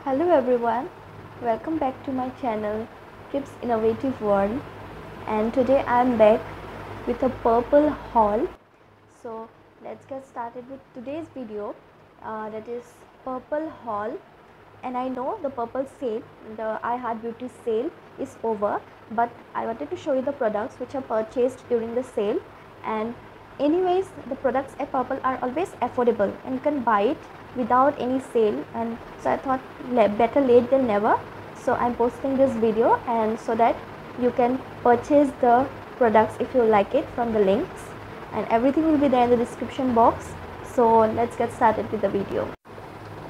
Hello everyone, welcome back to my channel Tips Innovative World, and today I am back with a purple haul. So let's get started with today's video, that is purple haul. And I know the purple sale, the iHeart Beauty sale is over, but I wanted to show you the products which are purchased during the sale. And anyways, the products at Purple are always affordable and you can buy it without any sale, and so I thought better late than never. So I'm posting this video, and so that you can purchase the products if you like it from the links, and everything will be there in the description box. So let's get started with the video.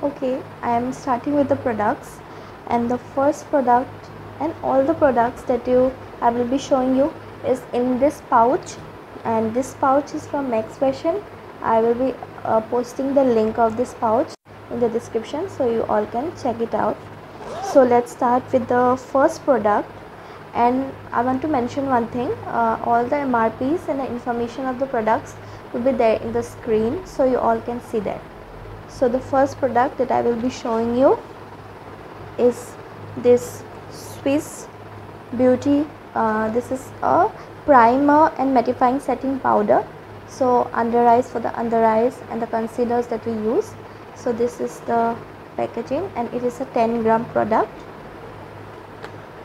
Okay, I am starting with the products, and the first product, and all the products that I will be showing you is in this pouch, and this pouch is from Max Fashion. I will be posting the link of this pouch in the description so you all can check it out. So let's start with the first product, and I want to mention one thing, all the MRPs and the information of the products will be there in the screen so you all can see that. So the first product that I will be showing you is this Swiss Beauty. This is a primer and mattifying setting powder. So under eyes, for the under eyes and the concealers that we use. So this is the packaging, and it is a 10-gram product.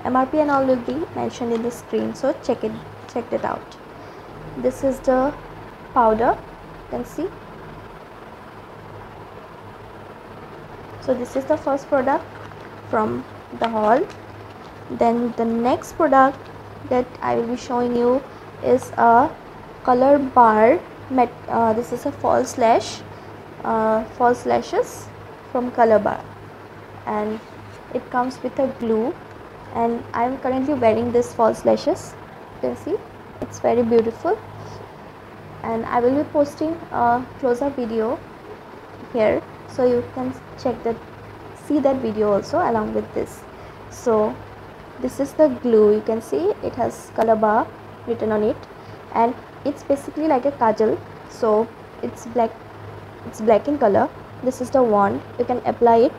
MRP and all will be mentioned in the screen, so check it out. This is the powder, you can see. So this is the first product from the haul. Then the next product that I will be showing you is a color bar this is a false lashes from Color Bar, and it comes with a glue, and I am currently wearing this false lashes. You can see it's very beautiful, and I will be posting a close-up video here so you can see that video also along with this. So this is the glue, you can see it has Color Bar written on it, and it's basically like a kajal. So it's black in color. This is the wand, you can apply it.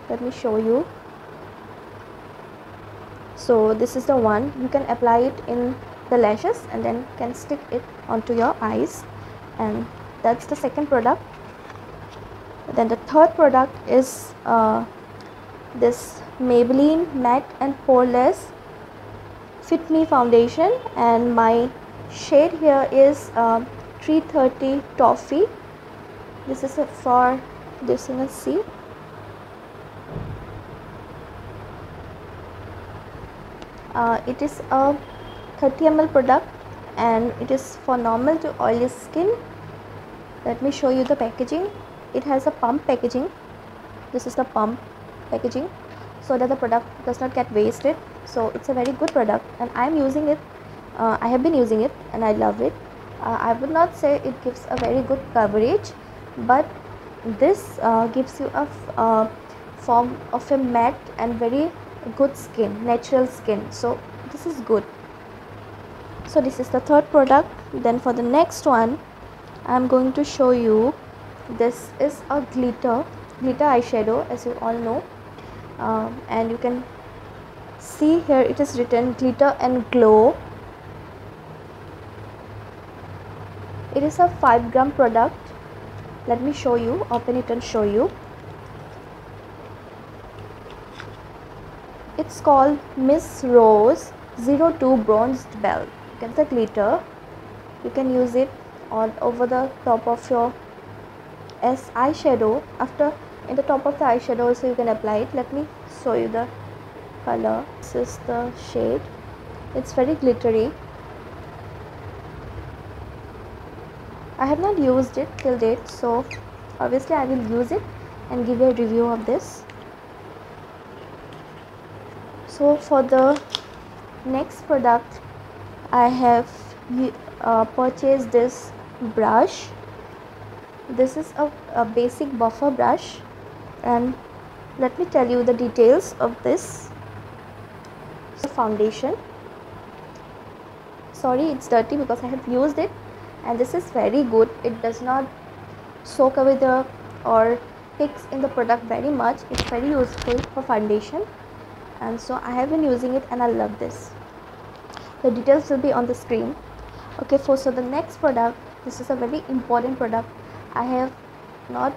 Let me show you. So this is the one, you can apply it in the lashes and then can stick it onto your eyes, and that's the second product. Then the third product is this Maybelline Matte and Poreless Fit Me foundation, and my shade here is 330 Toffee. This is for this, you can see. It is a 30 ml product, and it is for normal to oily skin. Let me show you the packaging. It has a pump packaging. This is the pump packaging, so that the product does not get wasted. So it's a very good product, and I am using it. I have been using it and I love it. I would not say it gives a very good coverage, but this gives you a form of a matte and very good skin, natural skin. So this is good. So this is the third product. Then for the next one, I am going to show you, this is a glitter eyeshadow, as you all know, and you can see here it is written glitter and glow. It is a 5-gram product. Let me show you, open it and show you. It's called Miss Rose 02 Bronzed Belle. You can see the glitter, you can use it all over the top of your as eyeshadow. After in the top of the eyeshadow also you can apply it. Let me show you the color. This is the shade. It's very glittery. I have not used it till date, so obviously I will use it and give you a review of this. So for the next product, I have purchased this brush. This is a basic buffer brush, and let me tell you the details of this. So foundation, sorry it's dirty because I have used it, and this is very good. It does not soak away the or sticks in the product very much. It's very useful for foundation, and so I have been using it and I love this. The details will be on the screen. Okay, so the next product, this is a very important product. I have not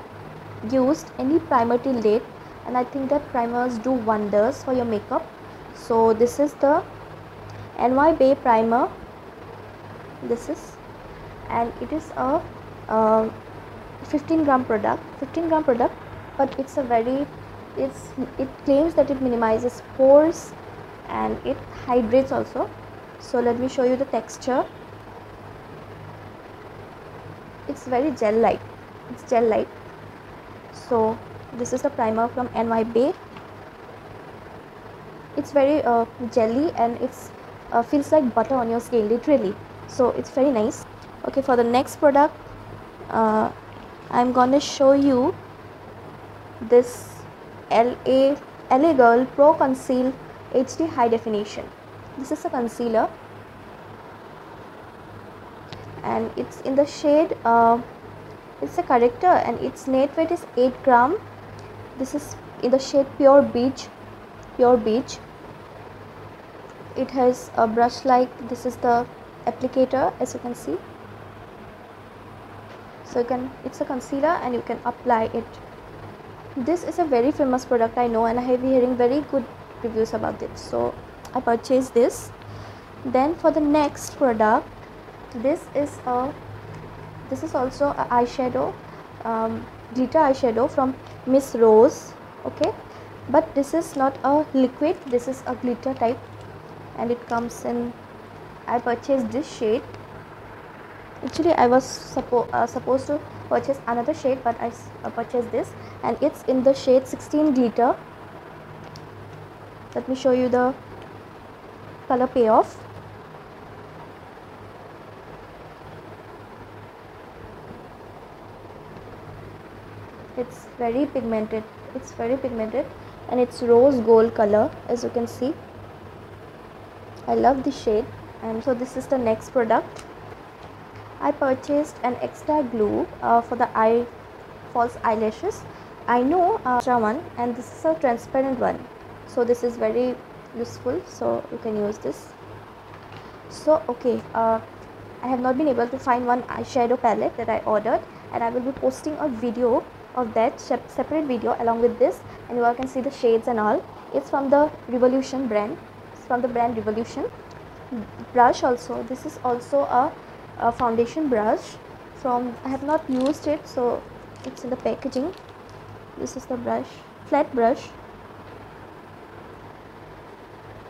used any primer till date, and I think that primers do wonders for your makeup. So this is the NY Bay primer. This is, and it is a 15 gram product, but it's a very, it claims that it minimizes pores and it hydrates also. So let me show you the texture. It's very gel like, so this is the primer from NY Bay. It's very jelly, and it's feels like butter on your skin, literally. So it's very nice. Okay, for the next product, I'm gonna show you this LA Girl Pro Conceal HD High Definition. This is a concealer, and it's in the shade, it's a corrector, and its net weight is 8 gram. This is in the shade Pure Beach. It has a brush like, this is the applicator, as you can see. So it's a concealer and you can apply it. This is a very famous product, I know, and I have been hearing very good reviews about it, so I purchased this. Then for the next product, this is also a eyeshadow, glitter eyeshadow from Miss Rose. Okay, but this is not a liquid, this is a glitter type, and it comes in, I purchased this shade. Actually I was supposed to purchase another shade, but I purchased this, and it's in the shade 16 Glitter. Let me show you the color payoff. It's very pigmented, and it's rose gold color, as you can see. I love this shade. And so this is the next product. I purchased an extra glue for the false eyelashes. I know extra one, and this is a transparent one, so this is very useful, so you can use this. So okay, I have not been able to find one eyeshadow palette that I ordered, and I will be posting a video of that, separate video along with this, and you all can see the shades and all. It's from the Revolution brand. It's from the brand Revolution. Brush also, this is also a foundation brush from, I have not used it, so it's in the packaging. This is the brush, flat brush.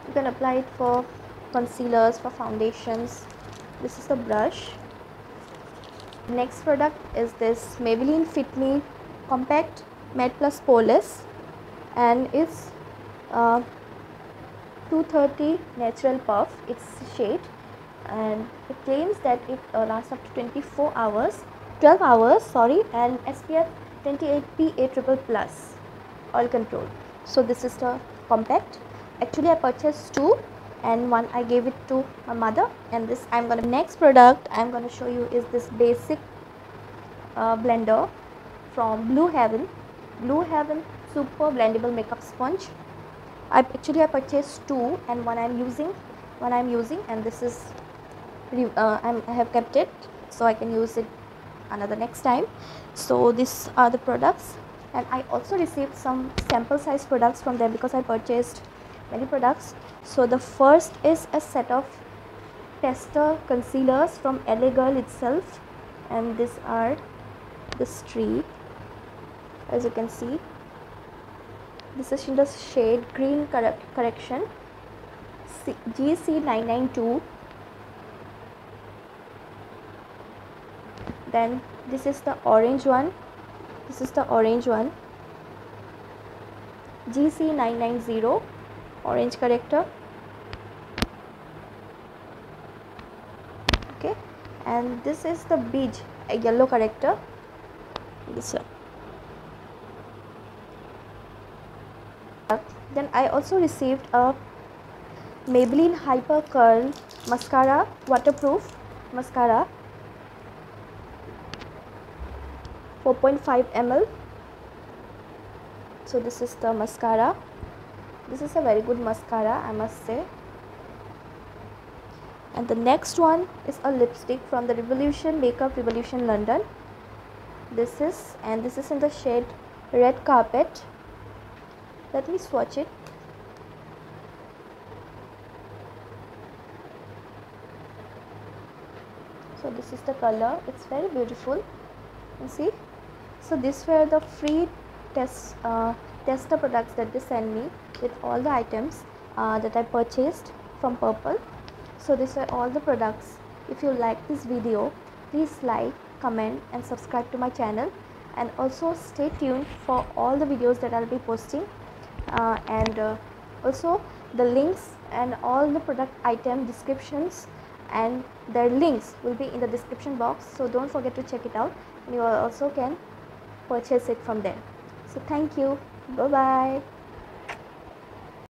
You can apply it for concealers, for foundations. This is the brush. Next product is this Maybelline Fit Me Compact Matte Plus Poreless, and it's 230 Natural Puff, its shade, and it claims that it lasts up to 12 hours, and SPF 28 PA++, oil control. So this is the compact. Actually I purchased two, and one I gave it to my mother, and this next product I'm gonna show you is this basic blender from Blue Heaven Super Blendable Makeup Sponge. I purchased two, and one I'm using, and this is I have kept it so I can use it another next time. So these are the products, and I also received some sample size products from them because I purchased many products. So the first is a set of tester concealers from LA Girl itself, and these are this tree, as you can see. This is in the shade Green Correction GC992. Then this is the orange one, GC990 Orange Corrector. Okay, and this is the Beige, a yellow corrector, this one. Then I also received a Maybelline Hyper Curl Mascara, waterproof mascara, 4.5 ml. So this is the mascara. This is a very good mascara, I must say. And the next one is a lipstick from the Revolution Makeup Revolution London. This is in the shade Red Carpet. Let me swatch it. So this is the color. It's very beautiful. You see. So these were the free tester products that they sent me with all the items that I purchased from Purplle. So these are all the products. If you like this video, please like, comment and subscribe to my channel, and also stay tuned for all the videos that I'll be posting, and also the links and all the product item descriptions and their links will be in the description box, so don't forget to check it out, and you also can purchase it from there. So thank you. Bye bye.